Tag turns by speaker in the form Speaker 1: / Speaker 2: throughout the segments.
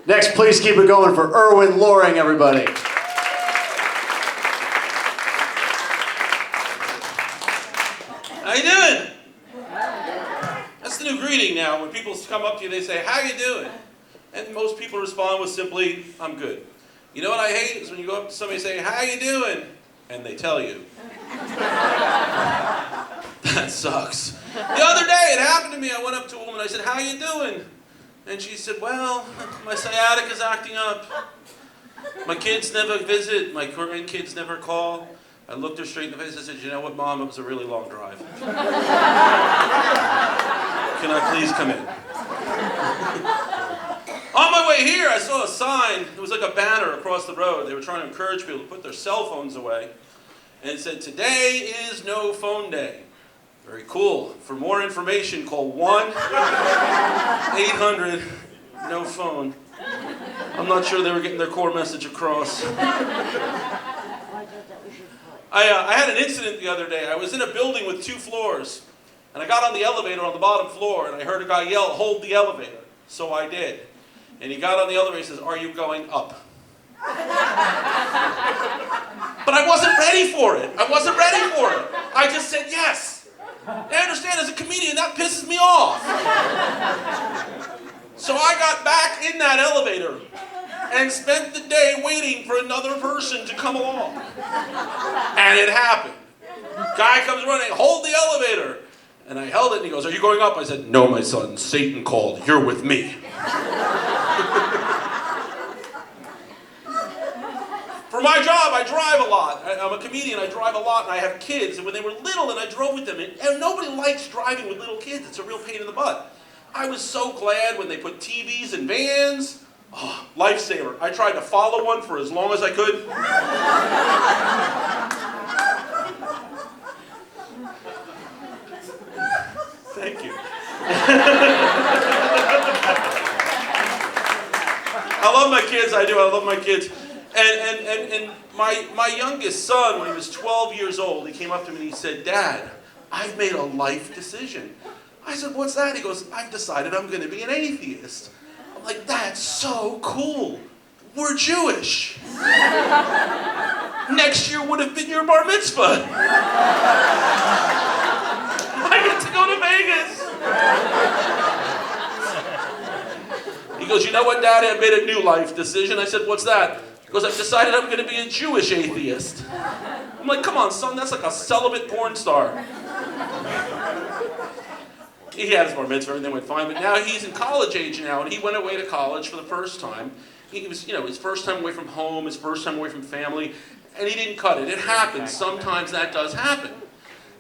Speaker 1: Next, please keep it going for Irwin Loring, everybody.
Speaker 2: How you doing? That's the new greeting now. When people come up to you, they say, how you doing? And most people respond with simply, I'm good. You know what I hate is when you go up to somebody and say, how you doing? And they tell you. That sucks. The other day, it happened to me. I went up to a woman, I said, how you doing? And she said, well, my sciatica's acting up. My kids never visit. My grandkids never call. I looked her straight in the face and said, you know what, Mom? It was a really long drive. Can I please come in? On my way here, I saw a sign. It was like a banner across the road. They were trying to encourage people to put their cell phones away. And it said, today is no phone day. Very cool. For more information, call 1-800-NO-PHONE. I'm not sure they were getting their core message across. I had an incident the other day. I was in a building with 2 floors, and I got on the elevator on the bottom floor, and I heard a guy yell, hold the elevator. So I did. And he got on the elevator and says, are you going up? But I wasn't ready for it. I just said yes. I understand, as a comedian, that pisses me off. So I got back in that elevator and spent the day waiting for another person to come along. And it happened. Guy comes running, hold the elevator. And I held it and he goes, are you going up? I said, no, my son, Satan called, you're with me. For my job, I drive a lot. I'm a comedian, I drive a lot, and I have kids. And when they were little, and I drove with them, and nobody likes driving with little kids. It's a real pain in the butt. I was so glad when they put TVs in vans. Oh, lifesaver. I tried to follow one for as long as I could. Thank you. I love my kids, I do. I love my kids. And my youngest son, when he was 12 years old, he came up to me and he said, Dad, I've made a life decision. I said, what's that? He goes, I've decided I'm going to be an atheist. I'm like, that's so cool. We're Jewish. Next year would have been your bar mitzvah. I get to go to Vegas. He goes, you know what, Daddy? I made a new life decision. I said, what's that? He goes, I've decided I'm going to be a Jewish atheist. I'm like, come on, son, that's like a celibate porn star. He had his bar mitzvah, everything went fine, but now he's in college age now, and he went away to college for the first time. He was, his first time away from home, his first time away from family, and he didn't cut it. It happens. Sometimes that does happen.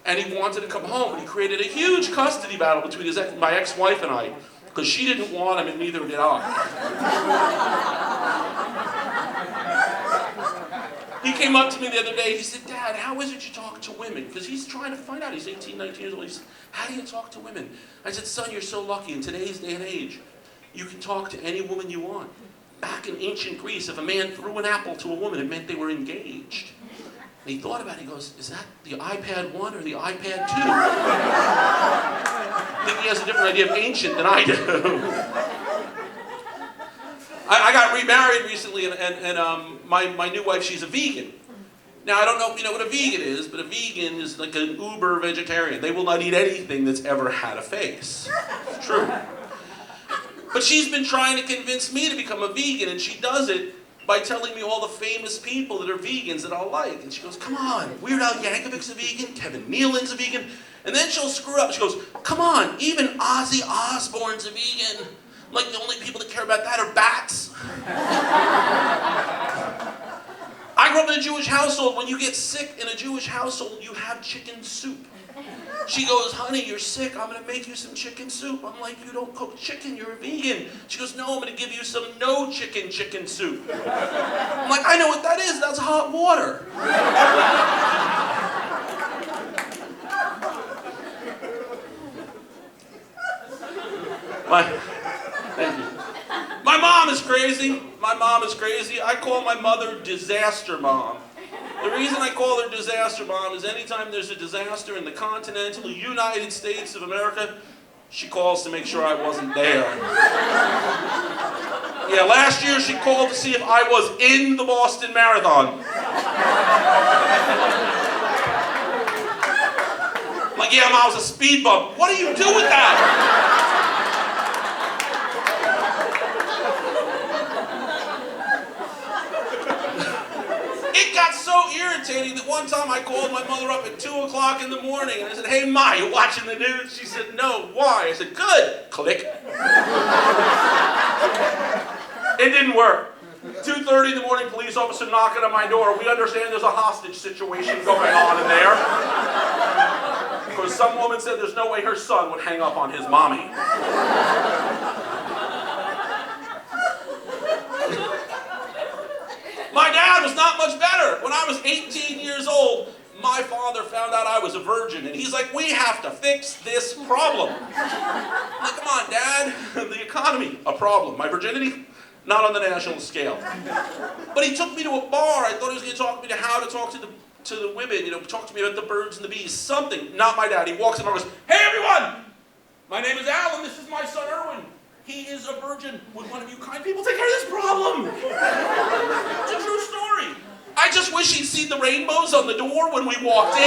Speaker 2: And he wanted to come home, and he created a huge custody battle between my ex-wife and I, because she didn't want him, and neither did I. He came up to me the other day, he said, Dad, how is it you talk to women? Because he's trying to find out, he's 18, 19 years old. He said, how do you talk to women? I said, son, you're so lucky. In today's day and age, you can talk to any woman you want. Back in ancient Greece, if a man threw an apple to a woman, it meant they were engaged. And he thought about it, he goes, is that the iPad 1 or the iPad 2? I think he has a different idea of ancient than I do. I got remarried recently, and my new wife, she's a vegan. Now, I don't know if you know what a vegan is, but a vegan is like an uber vegetarian. They will not eat anything that's ever had a face. It's true. But she's been trying to convince me to become a vegan, and she does it by telling me all the famous people that are vegans that I'll like. And she goes, come on, Weird Al Yankovic's a vegan, Kevin Nealon's a vegan. And then she'll screw up. She goes, come on, even Ozzy Osbourne's a vegan. Like, the only people that care about that are bats. I grew up in a Jewish household. When you get sick in a Jewish household, you have chicken soup. She goes, honey, you're sick. I'm going to make you some chicken soup. I'm like, you don't cook chicken. You're a vegan. She goes, no, I'm going to give you some no chicken soup. I'm like, I know what that is. That's hot water. Thank you. My mom is crazy. I call my mother Disaster Mom. The reason I call her Disaster Mom is anytime there's a disaster in the continental United States of America, she calls to make sure I wasn't there. Yeah, last year she called to see if I was in the Boston Marathon. I'm like, yeah, Mom, it was a speed bump. What do you do with that? It got so irritating that one time I called my mother up at 2 o'clock in the morning and I said, hey, Ma, you watching the news? She said, no. Why? I said, good. Click. It didn't work. 2:30 in the morning, police officer knocking on my door. We understand there's a hostage situation going on in there. Because some woman said there's no way her son would hang up on his mommy. My dad was not much better. When I was 18 years old, my father found out I was a virgin, and he's like, we have to fix this problem. I'm like, come on, Dad. The economy, a problem. My virginity, not on the national scale. But he took me to a bar. I thought he was going to talk me to how to talk to the women, talk to me about the birds and the bees, something. Not my dad. He walks in and goes, hey, everyone. My name is Alan. This is my son, Irwin. He is a virgin. Would one of you kind people take care of this problem? It's a true story. I just wish he'd seen the rainbows on the door when we walked in.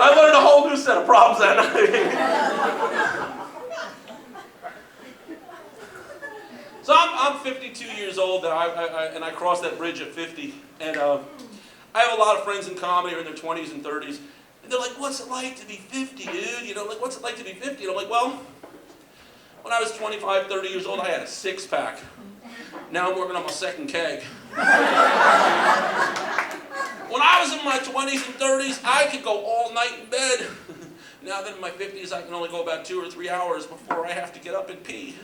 Speaker 2: I learned a whole new set of problems that night. So I'm 52 years old, and I crossed that bridge at 50, and I have a lot of friends in comedy who are in their 20s and 30s, and they're like, what's it like to be 50, dude? Like, what's it like to be 50? And I'm like, well, when I was 25, 30 years old, I had a six-pack. Now I'm working on my second keg. When I was in my 20s and 30s, I could go all night in bed. Now that in my 50s, I can only go about 2 or 3 hours before I have to get up and pee.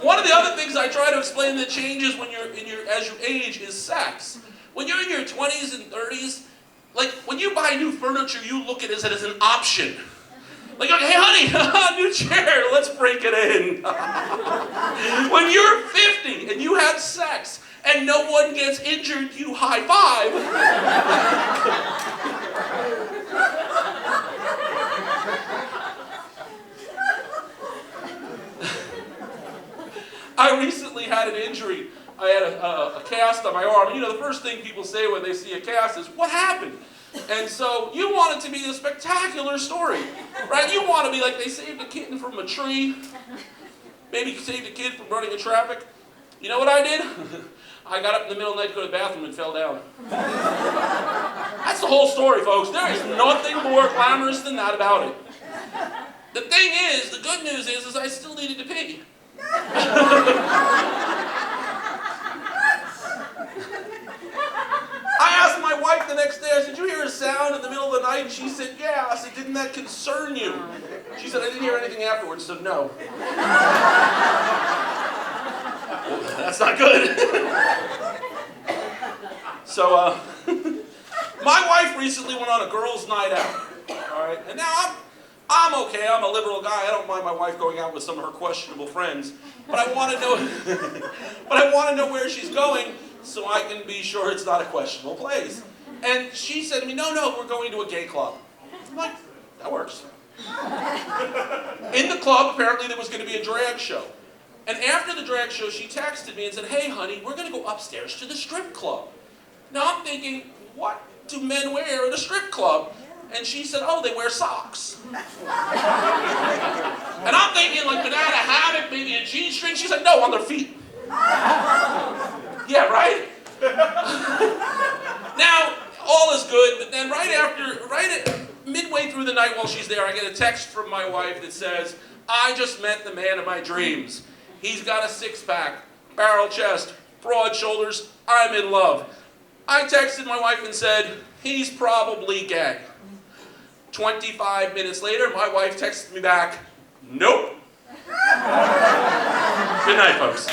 Speaker 2: One of the other things I try to explain that changes when as you age is sex. When you're in your 20s and 30s, like when you buy new furniture, you look at it as an option. Like, hey, honey, new chair, let's break it in. When you're 50 and you have sex and no one gets injured, you high five. I recently had an injury. I had a cast on my arm. The first thing people say when they see a cast is, what happened? And so you want it to be a spectacular story, right? You want to be like, they saved a kitten from a tree, maybe saved a kid from running in traffic. You know what I did? I got up in the middle of the night to go to the bathroom and fell down. That's the whole story, folks. There is nothing more glamorous than that about it. The thing is, the good news is I still needed to pee. I asked my wife the next day, I said, did you hear a sound in the middle of the night? And she said, yeah. I said, didn't that concern you? She said, I didn't hear anything afterwards, so no. Well, that's not good. So, my wife recently went on a girls' night out, all right? And now I'm okay, I'm a liberal guy, I don't mind my wife going out with some of her questionable friends, but I want to know where she's going, so I can be sure it's not a questionable place. And she said to me, no, we're going to a gay club. I'm like, that works. In the club, apparently there was going to be a drag show. And after the drag show, she texted me and said, hey, honey, we're going to go upstairs to the strip club. Now I'm thinking, what do men wear at a strip club? And she said, oh, they wear socks. And I'm thinking, like, banana hammock, maybe a G-string. She said, no, on their feet. Yeah, right? Now, all is good, but then midway through the night while she's there, I get a text from my wife that says, I just met the man of my dreams. He's got a six-pack, barrel chest, broad shoulders. I'm in love. I texted my wife and said, he's probably gay. 25 minutes later, my wife texted me back, nope. Good night, folks.